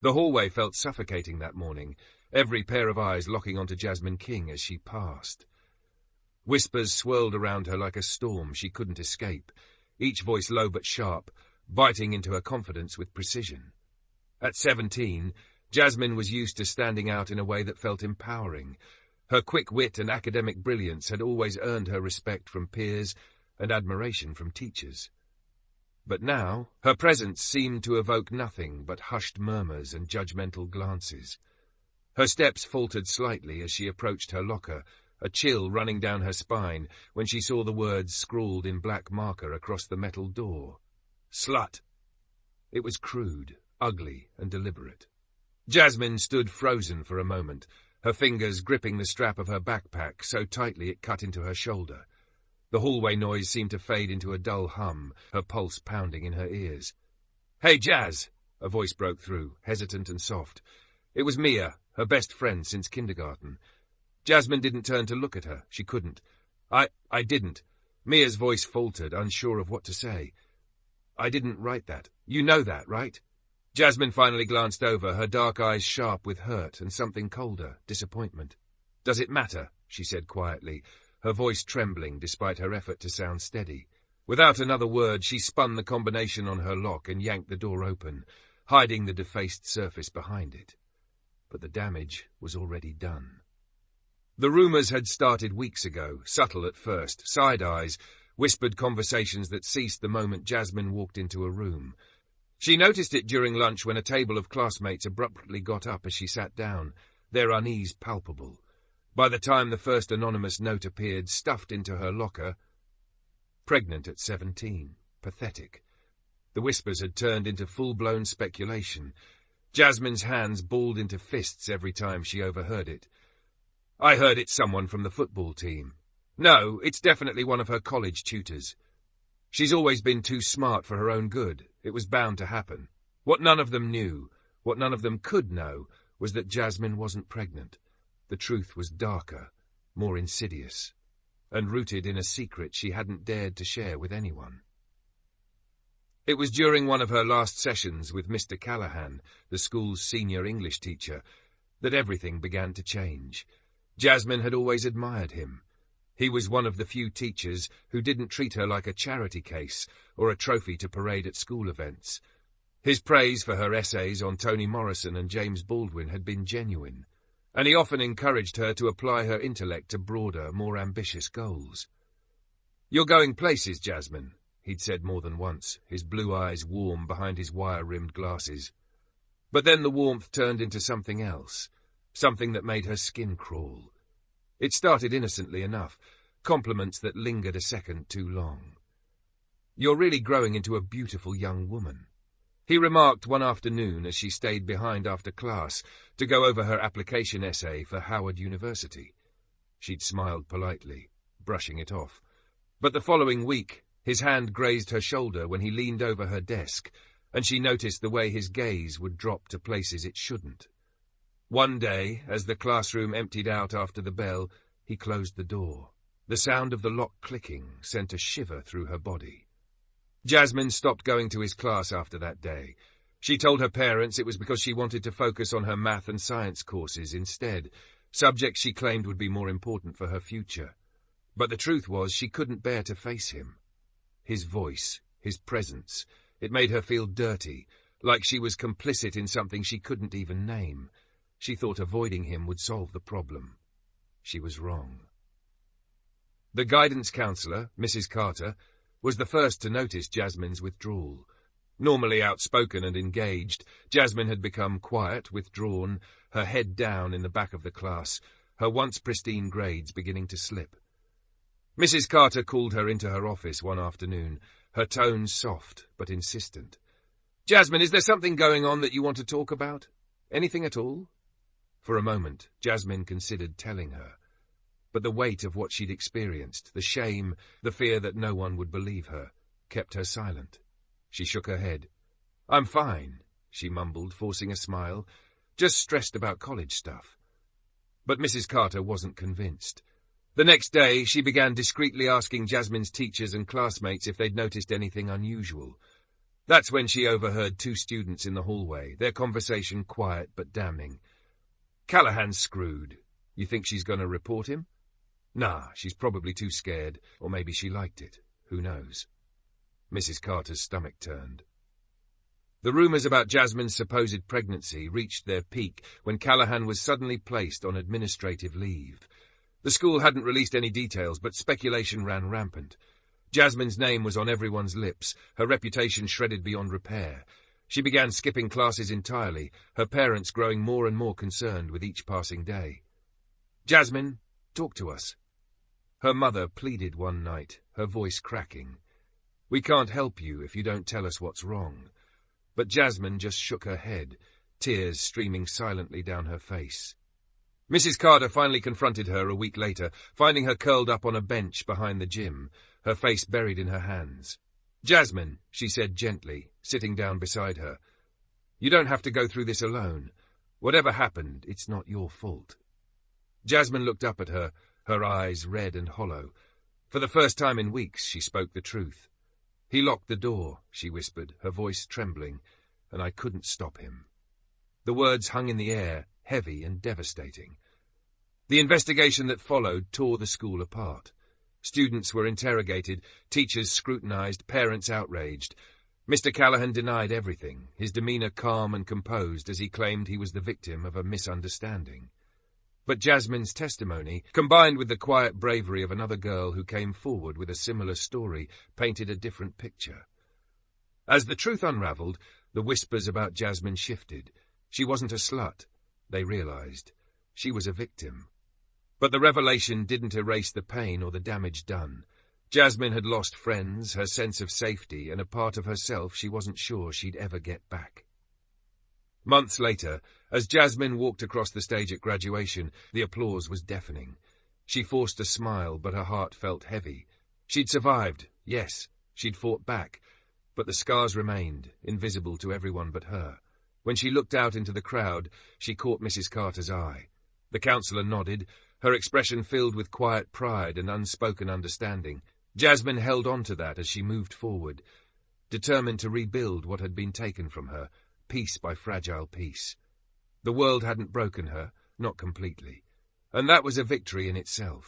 The hallway felt suffocating that morning, every pair of eyes locking onto Jasmine King as she passed. Whispers swirled around her like a storm she couldn't escape, each voice low but sharp, biting into her confidence with precision. At 17, Jasmine was used to standing out in a way that felt empowering. Her quick wit and academic brilliance had always earned her respect from peers and admiration from teachers. But now, her presence seemed to evoke nothing but hushed murmurs and judgmental glances. Her steps faltered slightly as she approached her locker, a chill running down her spine when she saw the words scrawled in black marker across the metal door. Slut. It was crude, ugly, and deliberate. Jasmine stood frozen for a moment, her fingers gripping the strap of her backpack so tightly it cut into her shoulder. The hallway noise seemed to fade into a dull hum, her pulse pounding in her ears. "Hey, Jazz!" a voice broke through, hesitant and soft. It was Mia, her best friend since kindergarten. Jasmine didn't turn to look at her. She couldn't. I didn't. Mia's voice faltered, unsure of what to say. "I didn't write that. You know that, right?" Jasmine finally glanced over, her dark eyes sharp with hurt and something colder, disappointment. "Does it matter?" she said quietly, her voice trembling despite her effort to sound steady. Without another word, she spun the combination on her lock and yanked the door open, hiding the defaced surface behind it. But the damage was already done. The rumors had started weeks ago, subtle at first, side eyes, whispered conversations that ceased the moment Jasmine walked into a room. She noticed it during lunch when a table of classmates abruptly got up as she sat down, their unease palpable. By the time the first anonymous note appeared, stuffed into her locker, pregnant at 17, pathetic. The whispers had turned into full-blown speculation. Jasmine's hands balled into fists every time she overheard it. "I heard it's someone from the football team. No, it's definitely one of her college tutors. She's always been too smart for her own good. It was bound to happen." What none of them knew, what none of them could know, was that Jasmine wasn't pregnant. The truth was darker, more insidious, and rooted in a secret she hadn't dared to share with anyone. It was during one of her last sessions with Mr. Callahan, the school's senior English teacher, that everything began to change. Jasmine had always admired him. He was one of the few teachers who didn't treat her like a charity case or a trophy to parade at school events. His praise for her essays on Toni Morrison and James Baldwin had been genuine, and he often encouraged her to apply her intellect to broader, more ambitious goals. "You're going places, Jasmine," he'd said more than once, his blue eyes warm behind his wire-rimmed glasses. But then the warmth turned into something else, something that made her skin crawl. It started innocently enough, compliments that lingered a second too long. "You're really growing into a beautiful young woman," he remarked one afternoon as she stayed behind after class to go over her application essay for Howard University. She'd smiled politely, brushing it off. But the following week, his hand grazed her shoulder when he leaned over her desk, and she noticed the way his gaze would drop to places it shouldn't. One day, as the classroom emptied out after the bell, he closed the door. The sound of the lock clicking sent a shiver through her body. Jasmine stopped going to his class after that day. She told her parents it was because she wanted to focus on her math and science courses instead, subjects she claimed would be more important for her future. But the truth was she couldn't bear to face him. His voice, his presence, it made her feel dirty, like she was complicit in something she couldn't even name. She thought avoiding him would solve the problem. She was wrong. The guidance counselor, Mrs. Carter, was the first to notice Jasmine's withdrawal. Normally outspoken and engaged, Jasmine had become quiet, withdrawn, her head down in the back of the class, her once pristine grades beginning to slip. Mrs. Carter called her into her office one afternoon, her tone soft but insistent. "Jasmine, is there something going on that you want to talk about? Anything at all?" For a moment, Jasmine considered telling her. But the weight of what she'd experienced, the shame, the fear that no one would believe her, kept her silent. She shook her head. "I'm fine," she mumbled, forcing a smile. "Just stressed about college stuff." But Mrs. Carter wasn't convinced. The next day, she began discreetly asking Jasmine's teachers and classmates if they'd noticed anything unusual. That's when she overheard two students in the hallway, their conversation quiet but damning. "Callahan's screwed. You think she's going to report him?" "Nah, she's probably too scared, or maybe she liked it. Who knows?" Mrs. Carter's stomach turned. The rumours about Jasmine's supposed pregnancy reached their peak when Callahan was suddenly placed on administrative leave. The school hadn't released any details, but speculation ran rampant. Jasmine's name was on everyone's lips, her reputation shredded beyond repair. She began skipping classes entirely, her parents growing more and more concerned with each passing day. "Jasmine, talk to us." Her mother pleaded one night, her voice cracking. "We can't help you if you don't tell us what's wrong." But Jasmine just shook her head, tears streaming silently down her face. Mrs. Carter finally confronted her a week later, finding her curled up on a bench behind the gym, her face buried in her hands. "Jasmine," she said gently, sitting down beside her, "you don't have to go through this alone. Whatever happened, it's not your fault." Jasmine looked up at her, her eyes red and hollow. For the first time in weeks, she spoke the truth. "He locked the door," she whispered, her voice trembling, "and I couldn't stop him." The words hung in the air, heavy and devastating. The investigation that followed tore the school apart. Students were interrogated, teachers scrutinized, parents outraged. Mr. Callahan denied everything, his demeanor calm and composed as he claimed he was the victim of a misunderstanding. But Jasmine's testimony, combined with the quiet bravery of another girl who came forward with a similar story, painted a different picture. As the truth unraveled, the whispers about Jasmine shifted. She wasn't a slut, they realized. She was a victim. But the revelation didn't erase the pain or the damage done. Jasmine had lost friends, her sense of safety, and a part of herself she wasn't sure she'd ever get back. Months later, as Jasmine walked across the stage at graduation, the applause was deafening. She forced a smile, but her heart felt heavy. She'd survived, yes, she'd fought back, but the scars remained, invisible to everyone but her. When she looked out into the crowd, she caught Mrs. Carter's eye. The counselor nodded, her expression filled with quiet pride and unspoken understanding. Jasmine held on to that as she moved forward, determined to rebuild what had been taken from her, piece by fragile piece. The world hadn't broken her, not completely, and that was a victory in itself.